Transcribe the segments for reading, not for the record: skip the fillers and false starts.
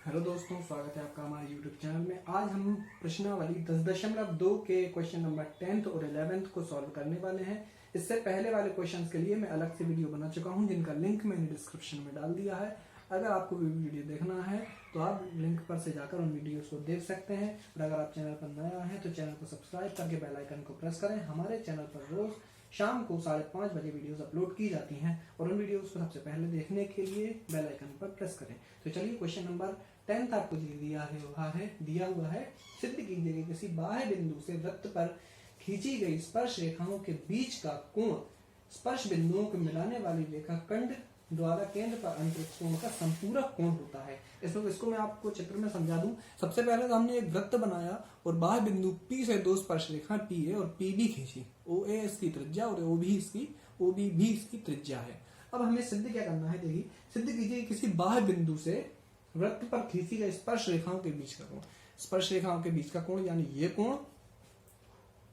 Hello दोस्तों, स्वागत है आपका हमारे YouTube चैनल में। आज हम प्रश्नावली 10.2 के क्वेश्चन नंबर 10th और 11th को सॉल्व करने वाले हैं। इससे पहले वाले क्वेश्चंस के लिए मैं अलग से वीडियो बना चुका हूं, जिनका लिंक मैंने डिस्क्रिप्शन में डाल दिया है। अगर आपको वीडियो देखना है तो आप लिंक पर से जाकर उन वीडियोस को देख सकते हैं। और अगर आप चैनल पर नया है तो चैनल को सब्सक्राइब करके बेल आइकन को प्रेस करें। हमारे चैनल पर रोज शाम को 5:30 बजे वीडियोस अपलोड की जाती हैं और उन वीडियोस को सबसे पहले देखने के लिए बेल आइकन पर प्रेस करें। तो चलिए, क्वेश्चन नंबर 10 आपको दिया हुआ है। सिद्ध कीजिए कि किसी बाह्य बिंदु से वृत्त पर खींची गई स्पर्श रेखाओं के बीच का कोण स्पर्श बिंदुओं को मिलाने वाली रेखा खंड द्वारा केंद्र पर अंतरित कोण का संपूरक कोण होता है। इसको मैं आपको चित्र में समझा दूं। सबसे पहले तो हमने एक वृत्त बनाया और बाह्य बिंदु P से दो स्पर्श रेखा PA और PB खींची। OA इसकी त्रिज्या और OB भी इसकी त्रिज्या है। अब हमें सिद्ध क्या करना है, देखिए, सिद्ध कीजिए किसी बाह्य बिंदु से वृत्त पर खींची गई स्पर्श रेखाओं के बीच का कोण, स्पर्श रेखाओं के बीच का कोण यानी ये कोण,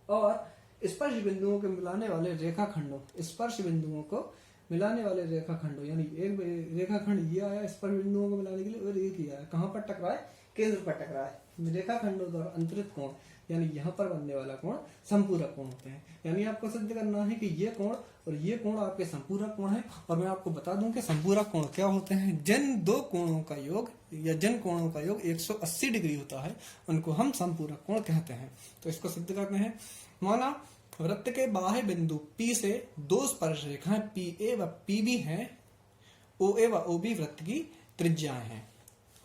और स्पर्श बिंदुओं को मिलाने वाले रेखाखंडों, स्पर्श बिंदुओं को मिलाने वाले रेखाखंडों, यानी एक रेखाखंड ये आया स्पर्श बिंदुओं को मिलाने के लिए और एक ही आया कहां पर टकराए, केंद्र पर टकराए। रेखाखंडों द्वारा अंतरित कोण यानी यहाँ पर बनने वाला कोण संपूरक कोण होते हैं। यानी आपको सिद्ध करना है कि ये कोण और ये कोण आपके संपूरक कोण है। और मैं आपको बता दूं कि संपूरक कोण क्या होते हैं। जिन दो कोणों का योग या जिन कोणों का योग 180 डिग्री होता है उनको हम संपूरक कोण कहते हैं। तो इसको सिद्ध करते हैं। माना वृत्त के बाह्य बिंदु P से दो स्पर्श रेखाएं PA व PB हैं। OA व OB वृत्त की त्रिज्याएं हैं।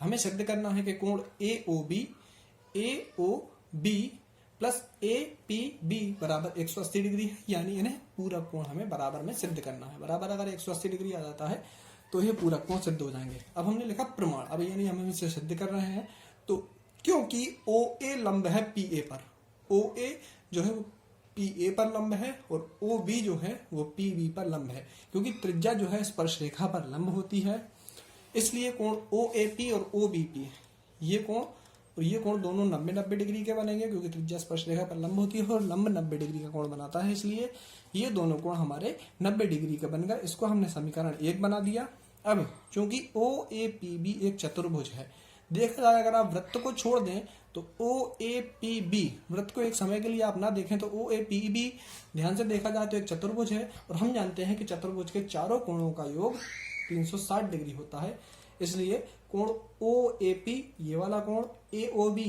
हमें सिद्ध करना है कि कोण AOB प्लस APB बराबर 180 डिग्री है। यानी इन्हें पूरक कोण हमें बराबर में सिद्ध करना है। बराबर अगर 180 डिग्री आ जाता है तो ये पूरक कोण सिद्ध हो जाएंगे। अब हमने लिखा प्रमाण। अब यानी हम इसे सिद्ध कर रहे हैं तो क्योंकि OA लंब है PA पर, OA जो है वो PA पर लंब है और OB जो है वो PB पर लंब है। क्योंकि त्रिज्या जो है स्पर्श रेखा पर लंब होती है, इसलिए कोण OAP और OBP ये कोण और ये कोण दोनों 90-90 डिग्री के बनेंगे। क्योंकि त्रिज्या स्पर्श रेखा पर लंब होती है और लंब 90 डिग्री का कोण बनाता है, इसलिए ये दोनों कोण हमारे 90 डिग्री का बनकर इसको हमने समीकरण 1 बना दिया। अब चूंकि OAPB एक चतुर्भुज है, देखा जाए अगर आप वृत्त को छोड़ दें तो OAPB वृत्त को एक समय के लिए आप ना देखें तो OAPB ध्यान से देखा जाए तो एक चतुर्भुज है। और हम जानते हैं कि चतुर्भुज के चारों कोणों का योग 360 डिग्री होता है। इसलिए कोण OAP ये वाला कोण, AOB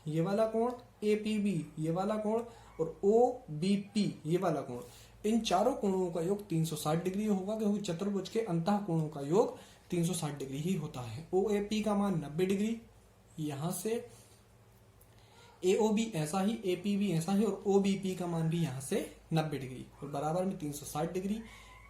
ये वाला कोण, APB ये वाला कोण और OBP ये वाला कोण, इन चारों कोणों का योग 360 डिग्री होगा। क्योंकि चतुर्भुज के अंतः कोणों का योग 360 डिग्री ही होता है। OAP का मान 90 डिग्री, यहां से AOB ऐसा ही, APB ऐसा ही और OBP का मान भी यहां से 90 डिग्री और बराबर में 360 डिग्री।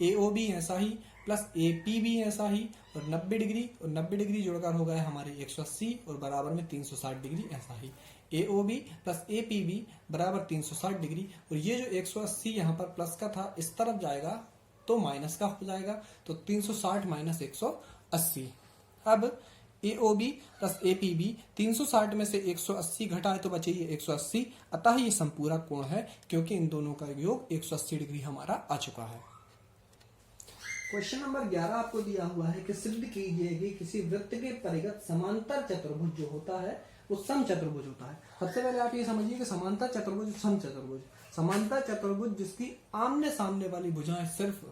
AOB ऐसा ही प्लस APB ऐसा ही और 90 डिग्री और 90 डिग्री जुड़कर हो गया हमारे 180 और बराबर में 360 डिग्री ऐसा ही। AOB प्लस APB बराबर 360 डिग्री और ये जो 180 यहाँ पर प्लस का था इस तरफ जाएगा तो माइनस का हो जाएगा, तो 360 माइनस 180। अब AOB प्लस APB 360 में से 180 घटाए तो बचे ये 180, अतः ये संपूरक कोण है क्योंकि इन दोनों का योग 180 डिग्री हमारा आ चुका है। क्वेश्चन नंबर 11 आपको दिया हुआ है कि सिद्ध कीजिए कि किसी वृत्त के परिगत समांतर चतुर्भुज जो होता है वो समचतुर्भुज होता है। सबसे पहले आप ये समझिए कि समांतर चतुर्भुज, समचतुर्भुज। समांतर चतुर्भुज जिसकी आमने सामने वाली भुजाएं सिर्फ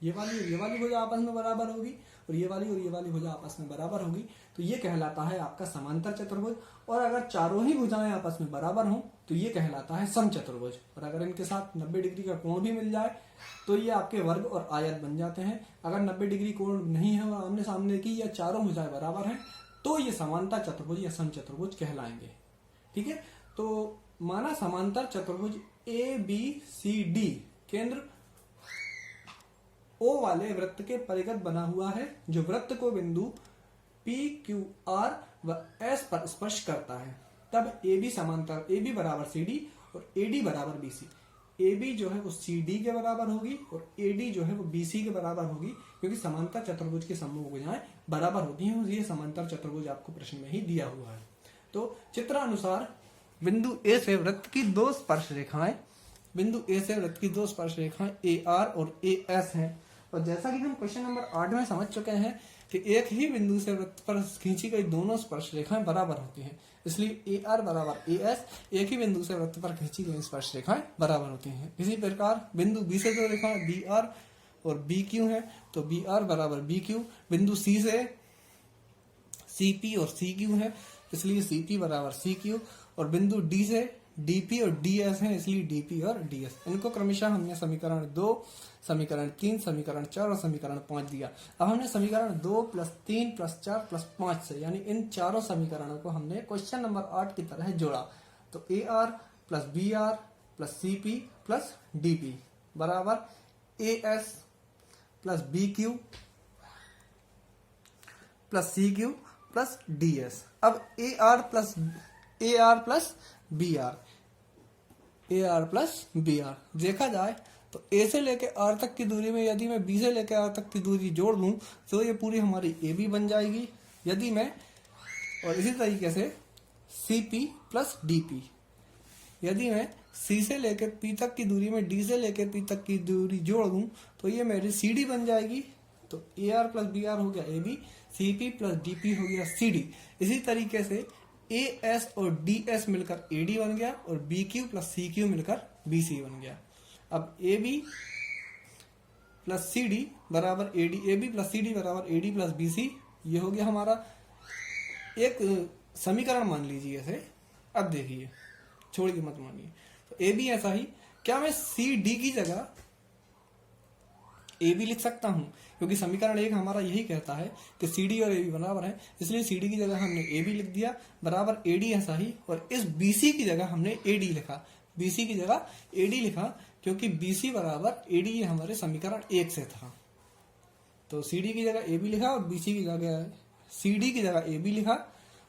ये वाली भुजा आपस में बराबर होगी और ये वाली भुजा आपस में बराबर होगी, तो ये कहलाता है आपका समांतर चतुर्भुज। और अगर चारों ही भुजाएं आपस में बराबर हों तो ये कहलाता है समचतुर्भुज। और अगर इनके साथ 90 डिग्री का कोण भी मिल जाए तो ये आपके वर्ग और आयत बन जाते हैं। अगर 90 डिग्री कोण नहीं है और आमने सामने की या चारों भुजाएं बराबर हैं तो ये समांतर चतुर्भुज या समचतुर्भुज कहलाएंगे। ठीक है, तो माना समांतर चतुर्भुज ABCD केंद्र O वाले वृत्त के परिगत बना हुआ है, जो वृत्त को बिंदु PQR व S पर स्पर्श करता है। तब AB समांतर AB बराबर CD और AD बराबर BC। AB जो है वो CD के बराबर होगी और AD जो है वो BC के बराबर होगी, क्योंकि समांतर चतुर्भुज के समूह भुजाएं बराबर होती हैं। ये समांतर चतुर्भुज आपको प्रश्न में ही दिया हुआ है। तो चित्र अनुसार बिंदु A से वृत्त की दो स्पर्श रेखाएं AR और AS हैं। और जैसा कि हम क्वेश्चन नंबर 8 में समझ चुके हैं कि एक ही बिंदु से वृत्त पर खींची गई दोनों स्पर्श रेखाएं बराबर होती हैं, इसलिए AR बराबर AS एक ही बिंदु से वृत्त पर खींची गई स्पर्श रेखाएं बराबर होती हैं। इसी प्रकार बिंदु B से दो रेखाएं BR और BQ है, तो BR बराबर BQ, बिंदु C से CP और CQ है, इसलिए CP बराबर CQ, और बिंदु D से DP और DS है, इसलिए DP और DS। इनको क्रमशः हमने समीकरण 2, समीकरण 3, समीकरण 4 और समीकरण 5 दिया। अब हमने समीकरण 2 + 3 + 4 + 5 से यानी इन चारों समीकरणों को हमने क्वेश्चन नंबर 8 की तरह जोड़ा। तो AR + BR + CP + DP बराबर AS + BQ + CQ + DS। अब AR + BR देखा जाए तो A से लेके R तक की दूरी में यदि मैं B से लेके R तक की दूरी जोड़ दूं तो ये पूरी हमारी AB बन जाएगी। यदि मैं और इसी तरीके से CP + DP, यदि मैं C से लेकर P तक की दूरी में D से लेकर P तक की दूरी जोड़ दूं तो ये मेरी CD बन जाएगी। तो AR + BR हो गया AB, CP + DP हो गया CD। इसी तरीके से AS और DS मिलकर AD बन गया और BQ + CQ मिलकर BC बन गया। अब AB + CD बराबर AD, AB + CD बराबर AD + BC, ये हो गया हमारा एक समीकरण मान लीजिए इसे। अब देखिए, छोड़िए मत मानिए, तो AB ऐसा ही, क्या मैं CD की जगह AB लिख सकता हूं? क्योंकि समीकरण 1 हमारा यही कहता है कि CD और AB बराबर है, इसलिए CD की जगह हमने AB लिख दिया बराबर AD ऐसा ही, और इस BC की जगह हमने AD लिखा, BC की जगह AD लिखा क्योंकि BC बराबर AD ये हमारे समीकरण 1 से था। तो CD की जगह AB लिखा और BC की जगह CD की जगह AB लिखा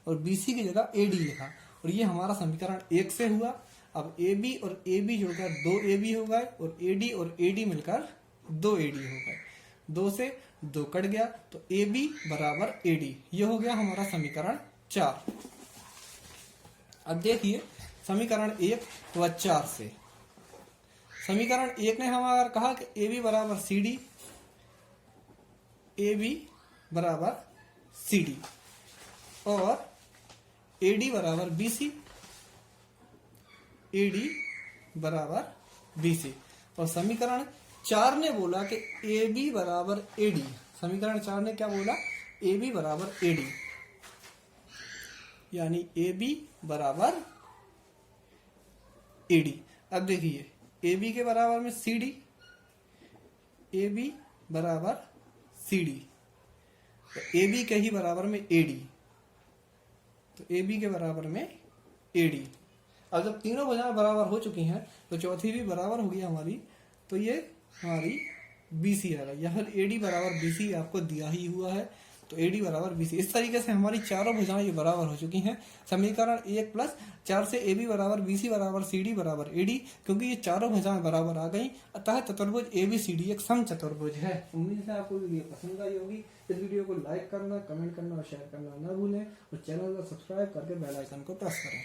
और BC की जगह AD लिखा, और ये हमारा समीकरण 1 से हुआ। अब AB और AB जुड़कर 2AB हो गए और AD और AD मिलकर 2AD हो गए, 2 से 2 कट गया, तो AB बराबर AD, ये हो गया हमारा समीकरण 4। अब देखिए समीकरण 1 व 4 से, समीकरण 1 ने हमारा कहा कि AB बराबर CD, AB बराबर CD और AD बराबर BC, AD बराबर BC, और समीकरण 4 ने बोला कि AB बराबर AD, समीकरण 4 ने क्या बोला? AB बराबर AD, यानी AB बराबर AD। अब देखिए AB के बराबर में CD, AB बराबर CD, तो AB के ही बराबर में AD, तो AB के बराबर में AD। अब जब तीनों भुजाएं बराबर हो चुकी हैं तो चौथी भी बराबर होगी हमारी, तो ये हमारी BC आएगा, या फिर AD बराबर BC आपको दिया ही हुआ है, तो AD बराबर BC। इस तरीके से हमारी चारों भुजाएं ये बराबर हो चुकी हैं। समीकरण 1 + 4 से AB बराबर BC बराबर CD बराबर AD, क्योंकि ये चारों भुजाएं बराबर आ गई, अतः चतुर्भुज ABCD एक समचतुर्भुज है। उम्मीद है आपको वीडियो पसंद आई होगी। इस वीडियो को लाइक करना, कमेंट करना और शेयर करना न भूलें, और चैनल को सब्सक्राइब करके बेल आइकन को प्रेस करें।